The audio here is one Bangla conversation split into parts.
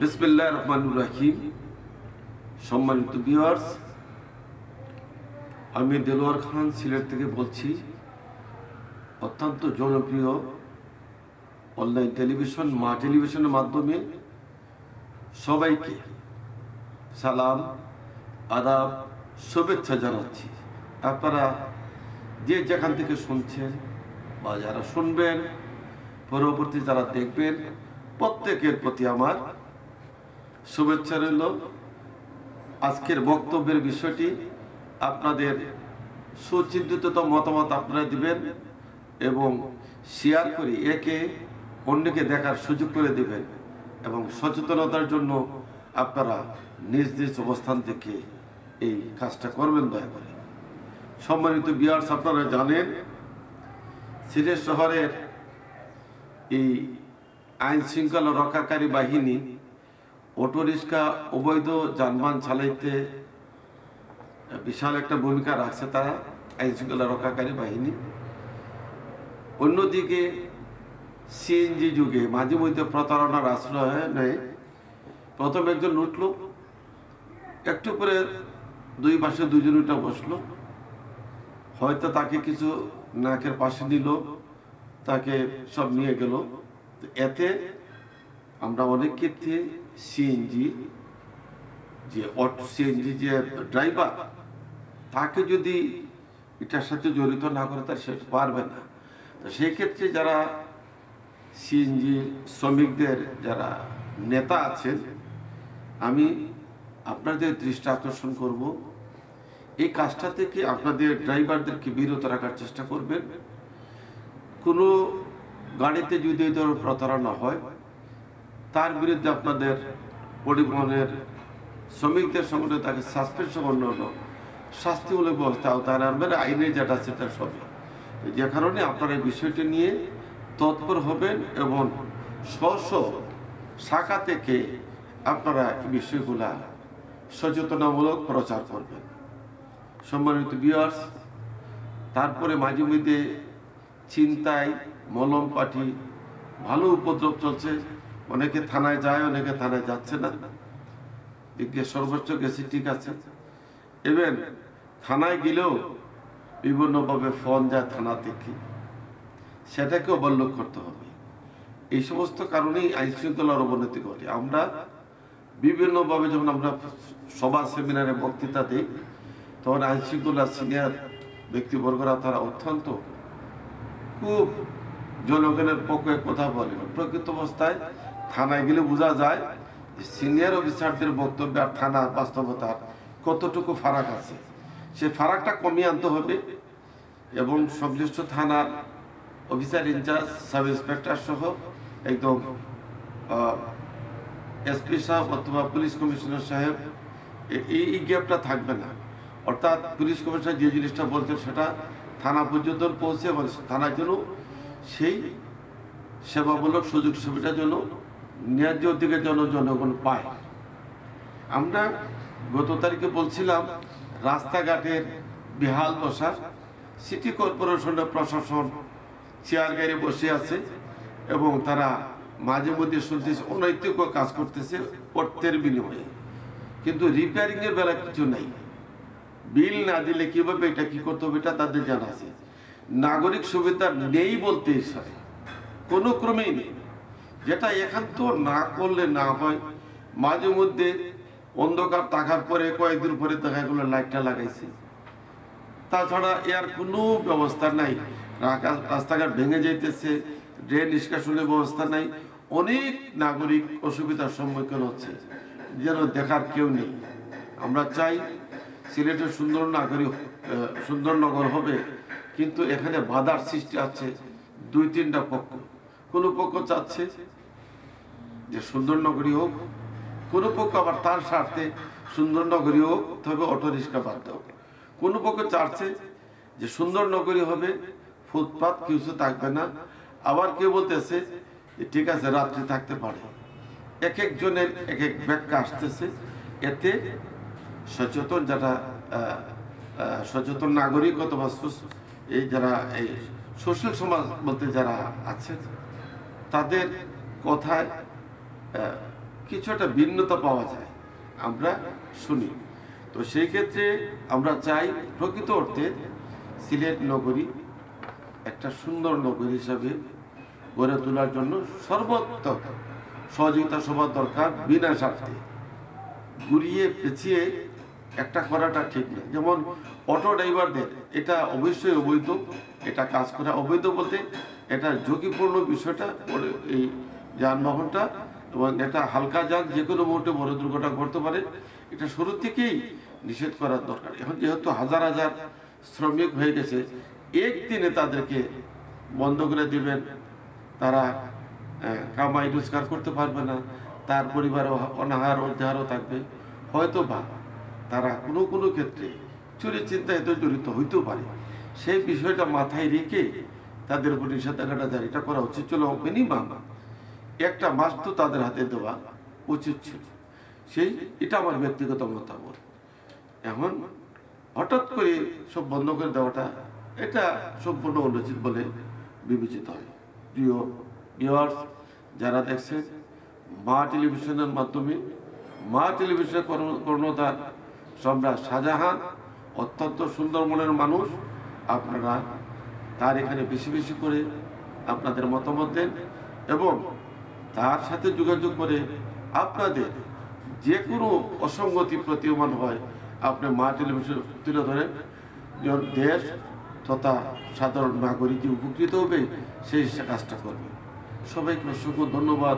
বিসমিল্লাহির রহমানির রহিম। সম্মানিত ভিউয়ার্স, আমি দেলোয়ার খান সিলেট থেকে বলছি। অত্যন্ত জনপ্রিয় অনলাইন টেলিভিশন মা টেলিভিশনের মাধ্যমে সবাইকে সালাম, আদাব, শুভেচ্ছা জানাচ্ছি। আপনারা যে যেখান থেকে শুনছেন বা যারা শুনবেন, পরবর্তী যারা দেখবেন, প্রত্যেকের প্রতি আমার শুভেচ্ছা রইল। আজকের বক্তব্যের বিষয়টি আপনাদের সুচিন্তিত মতামত আপনারা দিবেন এবং শেয়ার করে একে অন্যকে দেখার সুযোগ করে দেবেন এবং সচেতনতার জন্য আপনারা নিজ নিজ অবস্থান থেকে এই কাজটা করবেন দয়া করে। সম্মানিত ভিউয়ার্স, আপনারা জানেন সিলেট শহরের এই আইন শৃঙ্খলা রক্ষাকারী বাহিনী অটোরিক্সা অবৈধ যানবাহন চালাইতে বিশাল একটা ভূমিকা রাখছে তারা, আইন শৃঙ্খলা রক্ষাকারী বাহিনী। অন্যদিকে সিএনজি যুগে মাঝে মধ্যে প্রতারণার আশ্রয় নেয়। প্রথম একজন উঠলো, একটু পরে দুই পাশে দুজন উঠে বসলো, হয়তো তাকে কিছু নাকের পাশে নিল, তাকে সব নিয়ে গেল। এতে আমরা অনেক ক্ষেত্রে সিএনজি যে ড্রাইভার, তাকে যদি এটার সাথে জড়িত না করে তার সে পারবে না। তো সেই ক্ষেত্রে যারা সিএনজি শ্রমিকদের যারা নেতা আছেন, আমি আপনাদের দৃষ্টি আকর্ষণ করব, এই কাজটা থেকে আপনাদের ড্রাইভারদেরকে বিরত রাখার চেষ্টা করবেন। কোনো গাড়িতে যদি এই ধরনের প্রতারণা হয়, তার বিরুদ্ধে আপনাদের পরিবহনের শ্রমিকদের সঙ্গে তাকে সাসপেনশন অন্যান্য শাস্তিমূলক ব্যবস্থা আওতায় আনবেন, আইনে যেটা সেটা সবই। যে কারণে আপনারা এই বিষয়টি নিয়ে তৎপর হবেন এবং স্ব শাখা থেকে আপনারা এই বিষয়গুলা সচেতনামূলক প্রচার করবেন। সম্মানিত ভিউয়ার্স, তারপরে মাঝে মধ্যে ছিনতাই, মলম পাটি, ভালো উপদ্রব চলছে। অনেকে থানায় যায়, অনেকে থানায় যাচ্ছে না। দিকে সর্বোচ্চ গেছে, ঠিক আছে। এবার থানায় গেলেও বিভিন্নভাবে ফোন যায় থানা থেকে, সেটাকে অবলম্বন করতে হবে। এই সমস্ত কারণেই আইন শৃঙ্খলার অবনতি ঘটে। আমরা বিভিন্নভাবে যখন আমরা সভা সেমিনারে বক্তৃতা দিই, তখন আইন শৃঙ্খলার সিনিয়র ব্যক্তিবর্গরা তারা অত্যন্ত খুব জনগণের পক্ষে কথা বলেন। প্রকৃত অবস্থায় থানায় গেলে বোঝা যায় যে সিনিয়র অফিসারদের বক্তব্য আর থানার বাস্তবতার কতটুকু ফারাক আছে। সে ফারাকটা কমিয়ে আনতে হবে এবং সংশ্লিষ্ট থানার অফিসার ইনচার্জ, সাব ইন্সপেক্টর সহ একদম এসপি সাহেব অথবা পুলিশ কমিশনার সাহেব, এই গ্যাপটা থাকবে না। অর্থাৎ পুলিশ কমিশনার যে জিনিসটা বলছেন সেটা থানা পর্যন্ত পৌঁছে এবং থানার জন্য সেই সেবামূলক সুযোগ সুবিধার জন্য ন্যায্য অধিকার জন্য জনগণ পায়। আমরা গত তারিখে বলছিলাম রাস্তাঘাটের বেহাল দশা। সিটি কর্পোরেশনের প্রশাসন চেয়ার গাড়ি বসে আছে এবং তারা মাঝে মধ্যে শুনতেছে অনৈতিক কাজ করতেছে অর্থের বিনিময়ে, কিন্তু রিপেয়ারিং এর বেলা কিছু নেই। বিল না দিলে কিভাবে এটা কি করতে হবে এটা তাদের জানা আছে। নাগরিক সুবিধা নেই বলতে কোনো ক্রমেই নেই, যেটা একান্ত না করলে না হয়। মাঝে মধ্যে অন্ধকার থাকার পরে কয়েকদিন পরে দেখা গেলো লাইটটা লাগাইছে, তাছাড়া এর কোনো ব্যবস্থা নাই। রাস্তাঘাট ভেঙে যাইতেছে, ড্রেন নিষ্কাশনের ব্যবস্থা নাই। অনেক নাগরিক অসুবিধার সম্মুখীন হচ্ছে, যেন দেখার কেউ নেই। আমরা চাই সিলেটের সুন্দর নগর হবে, কিন্তু এখানে বাধার সৃষ্টি আছে দুই তিনটা পক্ষ। কোন পক্ষ চাচ্ছে যে সুন্দর নগরী হোক, কোন পক্ষ আবার তার স্বার্থে সুন্দর নগরী হোক তবে অটো রিক্সা বাদ দাও। কোন পক্ষ চাচ্ছে যে সুন্দর নগরী হবে, ফুটপাত কিছু থাকবে না। আবার কেউ বলতেছে যে ঠিক আছে রাত্রি থাকতে পারে। এক একজনের এক এক ব্যাখ্যা আসতেছে। এতে সচেতন যারা সচেতন নাগরিক অথবা এই যারা এই সোশ্যাল সমাজ বলতে যারা আছে, তাদের কথায় কিছু একটা ভিন্নতা পাওয়া যায়, আমরা শুনি। তো সেই ক্ষেত্রে আমরা চাই প্রকৃত অর্থে সিলেট নগরী একটা সুন্দর নগরী হিসাবে গড়ে তোলার জন্য সর্বাত্মক সহযোগিতা সবার দরকার, বিনা স্বার্থে। ঘুরিয়ে পেঁচিয়ে একটা করাটা ঠিক না। যেমন অটো ড্রাইভারদের এটা অবশ্যই অবৈধ, এটা কাজ করা অবৈধ বলতে এটা ঝুঁকিপূর্ণ বিষয়টা, এই যানবাহনটা, এবং এটা হালকা যান, যে কোনো মুহূর্তে বড় দুর্ঘটনা ঘটতে পারে, এটা শুরু থেকেই নিষেধ করার দরকার। এখন যেহেতু হাজার হাজার শ্রমিক হয়ে গেছে, একদিনে তাদেরকে বন্ধ করে দিবেন, তারা কামাই রোজগার করতে পারবে না, তার পরিবারও অনাহার অধ্যাহারও থাকবে, হয়তো বা তারা কোনো কোনো ক্ষেত্রে চুরি চিন্তায় তো জড়িত হইতেও পারে। সেই বিষয়টা মাথায় রেখে তাদের উপর নিষেধাজ্ঞাটা জারিটা করা উচিত ছিল। মিনিমাম একটা মাস তো তাদের হাতে দেওয়া উচিত ছিল। এটা আমার ব্যক্তিগত মতামত। এখন হঠাৎ করে সব বন্ধ করে দেওয়াটা এটা সম্পূর্ণ অনুচিত বলে বিবেচিত হয়। প্রিয় ভিউয়ার্স, যারা দেখছেন মা টেলিভিশনের মাধ্যমে, মা টেলিভিশনের কর্ণধার সম্রাট শাহজাহান অত্যন্ত সুন্দর মনের মানুষ। আপনারা তার এখানে বেশি বেশি করে আপনাদের মতামত দেন এবং তার সাথে যোগাযোগ করে আপনাদের যে কোনো অসঙ্গতি প্রতীয়মান হয় আপনি মা টেলিভিশন তুলে ধরেন, দেশ তথা সাধারণ নাগরিক উপকৃত হবে, সেই কাজটা করবে। সবাইকে অসংখ্য ধন্যবাদ,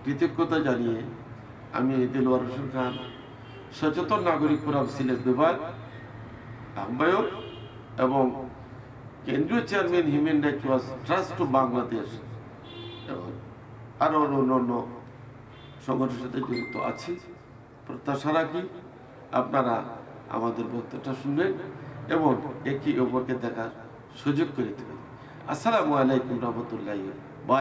কৃতজ্ঞতা জানিয়ে আমি দেলোয়ার হোসেন খান, সচেতন নাগরিক ফোরাম সিলেট বিভাগ আহ্বায়ক এবং কেন্দ্রীয় chairman human rights watch trust of Bangladesh এবং আরও অন্যান্য সংগঠনের সাথে যুক্ত আছি। প্রত্যাশা রাখি আপনারা আমাদের বক্তব্যটা শুনবেন এবং একে অপরকে দেখার সুযোগ করে দেবেন। আসসালামু আলাইকুম রহমতুল্লাহ।